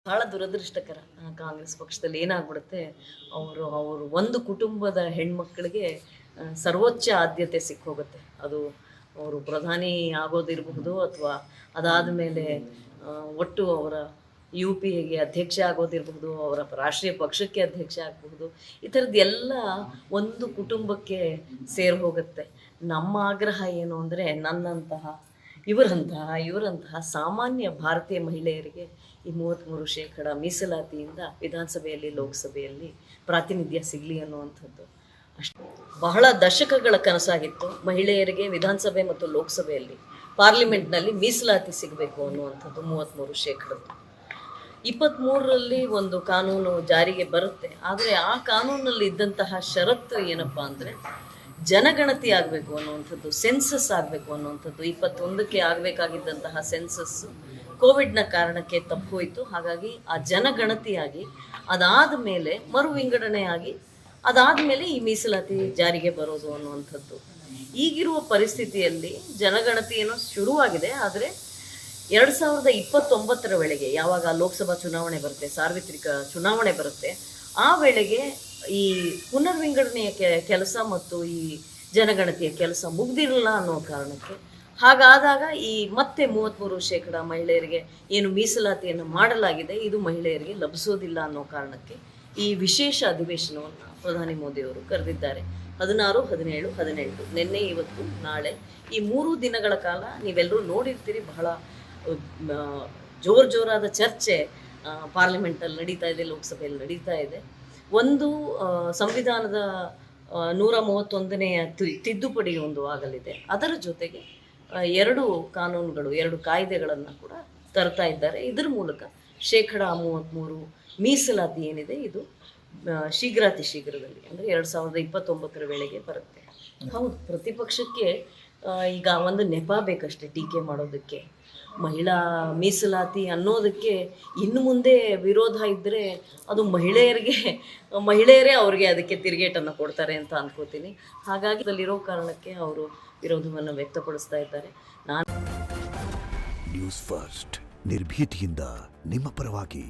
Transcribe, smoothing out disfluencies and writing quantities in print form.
ಬಹಳ ದುರದೃಷ್ಟಕರ. ಕಾಂಗ್ರೆಸ್ ಪಕ್ಷದಲ್ಲಿ ಏನಾಗ್ಬಿಡುತ್ತೆ, ಅವರು ಒಂದು ಕುಟುಂಬದ ಹೆಣ್ಮಕ್ಳಿಗೆ ಸರ್ವೋಚ್ಚ ಆದ್ಯತೆ ಸಿಕ್ಕೋಗುತ್ತೆ. ಅದು ಅವರು ಪ್ರಧಾನಿ ಆಗೋದಿರಬಹುದು, ಅಥವಾ ಅದಾದ ಮೇಲೆ ಒಟ್ಟು ಅವರ UPAಗೆ ಅಧ್ಯಕ್ಷ ಆಗೋದಿರಬಹುದು, ಅವರ ರಾಷ್ಟ್ರೀಯ ಪಕ್ಷಕ್ಕೆ ಅಧ್ಯಕ್ಷ ಆಗಬಹುದು. ಈ ಥರದ್ದು ಎಲ್ಲ ಒಂದು ಕುಟುಂಬಕ್ಕೆ ಸೇರಿ ಹೋಗುತ್ತೆ. ನಮ್ಮ ಆಗ್ರಹ ಏನು ಅಂದರೆ, ನನ್ನಂತಹ ಇವರಂತಹ ಸಾಮಾನ್ಯ ಭಾರತೀಯ ಮಹಿಳೆಯರಿಗೆ ಈ 33% ಮೀಸಲಾತಿಯಿಂದ ವಿಧಾನಸಭೆಯಲ್ಲಿ, ಲೋಕಸಭೆಯಲ್ಲಿ ಪ್ರಾತಿನಿಧ್ಯ ಸಿಗಲಿ ಅನ್ನುವಂಥದ್ದು ಅಷ್ಟು ಬಹಳ ದಶಕಗಳ ಕನಸಾಗಿತ್ತು. ಮಹಿಳೆಯರಿಗೆ ವಿಧಾನಸಭೆ ಮತ್ತು ಲೋಕಸಭೆಯಲ್ಲಿ, ಪಾರ್ಲಿಮೆಂಟ್ನಲ್ಲಿ ಮೀಸಲಾತಿ ಸಿಗಬೇಕು ಅನ್ನುವಂಥದ್ದು 33%. 23ರಲ್ಲಿ ಒಂದು ಕಾನೂನು ಜಾರಿಗೆ ಬರುತ್ತೆ. ಆದರೆ ಆ ಕಾನೂನಲ್ಲಿ ಇದ್ದಂತಹ ಷರತ್ತು ಏನಪ್ಪ ಅಂದರೆ, ಜನಗಣತಿ ಆಗಬೇಕು ಅನ್ನುವಂಥದ್ದು, ಸೆನ್ಸಸ್ ಆಗಬೇಕು ಅನ್ನುವಂಥದ್ದು. 21ಕ್ಕೆ ಆಗಬೇಕಾಗಿದ್ದಂತಹ ಸೆನ್ಸಸ್ ಕೋವಿಡ್ನ ಕಾರಣಕ್ಕೆ ತಪ್ಪೋಯಿತು. ಹಾಗಾಗಿ ಆ ಜನಗಣತಿಯಾಗಿ, ಅದಾದ ಮೇಲೆ ಮರು ವಿಂಗಡಣೆಯಾಗಿ, ಅದಾದ ಮೇಲೆ ಈ ಮೀಸಲಾತಿ ಜಾರಿಗೆ ಬರೋದು ಅನ್ನುವಂಥದ್ದು. ಈಗಿರುವ ಪರಿಸ್ಥಿತಿಯಲ್ಲಿ ಜನಗಣತಿ ಏನೋ ಶುರುವಾಗಿದೆ, ಆದರೆ 2029ರ ವೇಳೆಗೆ, ಯಾವಾಗ ಲೋಕಸಭಾ ಚುನಾವಣೆ ಬರುತ್ತೆ, ಸಾರ್ವತ್ರಿಕ ಚುನಾವಣೆ ಬರುತ್ತೆ, ಆ ವೇಳೆಗೆ ಈ ಪುನರ್ವಿಂಗಡಣೆಯ ಕೆಲಸ ಮತ್ತು ಈ ಜನಗಣತಿಯ ಕೆಲಸ ಮುಗ್ದಿರಲ್ಲ ಅನ್ನೋ ಕಾರಣಕ್ಕೆ, ಹಾಗಾದಾಗ ಈ ಮತ್ತೆ 33% ಮಹಿಳೆಯರಿಗೆ ಏನು ಮೀಸಲಾತಿಯನ್ನು ಮಾಡಲಾಗಿದೆ, ಇದು ಮಹಿಳೆಯರಿಗೆ ಲಭಿಸೋದಿಲ್ಲ ಅನ್ನೋ ಕಾರಣಕ್ಕೆ ಈ ವಿಶೇಷ ಅಧಿವೇಶನವನ್ನು ಪ್ರಧಾನಿ ಮೋದಿಯವರು ಕರೆದಿದ್ದಾರೆ. 16, 17, 18 ನಿನ್ನೆ, ಇವತ್ತು, ನಾಳೆ ಈ 3 ದಿನಗಳ ಕಾಲ ನೀವೆಲ್ಲರೂ ನೋಡಿರ್ತೀರಿ. ಬಹಳ ಜೋರಾದ ಚರ್ಚೆ ಪಾರ್ಲಿಮೆಂಟಲ್ಲಿ ನಡೀತಾ ಇದೆ, ಲೋಕಸಭೆಯಲ್ಲಿ ನಡೀತಾ ಇದೆ. ಒಂದು ಸಂವಿಧಾನದ 131ನೇ ತಿದ್ದುಪಡಿ ಒಂದು ಆಗಲಿದೆ. ಅದರ ಜೊತೆಗೆ 2 ಕಾನೂನುಗಳು, 2 ಕಾಯ್ದೆಗಳನ್ನು ಕೂಡ ತರ್ತಾ ಇದ್ದಾರೆ. ಇದರ ಮೂಲಕ 33% ಮೀಸಲಾತಿ ಏನಿದೆ, ಇದು ಶೀಘ್ರದಲ್ಲಿ ಅಂದರೆ 2029ರ ವೇಳೆಗೆ ಬರುತ್ತೆ. ಹೌದು, ಪ್ರತಿಪಕ್ಷಕ್ಕೆ ಈಗ ಒಂದು ನೆಪ ಬೇಕಷ್ಟೇ ಟೀಕೆ ಮಾಡೋದಕ್ಕೆ. ಮಹಿಳಾ ಮೀಸಲಾತಿ ಅನ್ನೋದಕ್ಕೆ ಇನ್ನು ಮುಂದೆ ವಿರೋಧ ಇದ್ದರೆ ಅದು ಮಹಿಳೆಯರೇ ಅವ್ರಿಗೆ ಅದಕ್ಕೆ ತಿರುಗೇಟನ್ನು ಕೊಡ್ತಾರೆ ಅಂತ ಅನ್ಕೋತೀನಿ. ಹಾಗಾಗಿ ಅದರಲ್ಲಿರೋ ಕಾರಣಕ್ಕೆ ಅವರು ವಿರೋಧವನ್ನು ವ್ಯಕ್ತಪಡಿಸ್ತಾ ಇದ್ದಾರೆ. ನ್ಯೂಸ್ ಫಸ್ಟ್, ನಿರ್ಭೀತಿಯಿಂದ ನಿಮ್ಮ ಪರವಾಗಿ.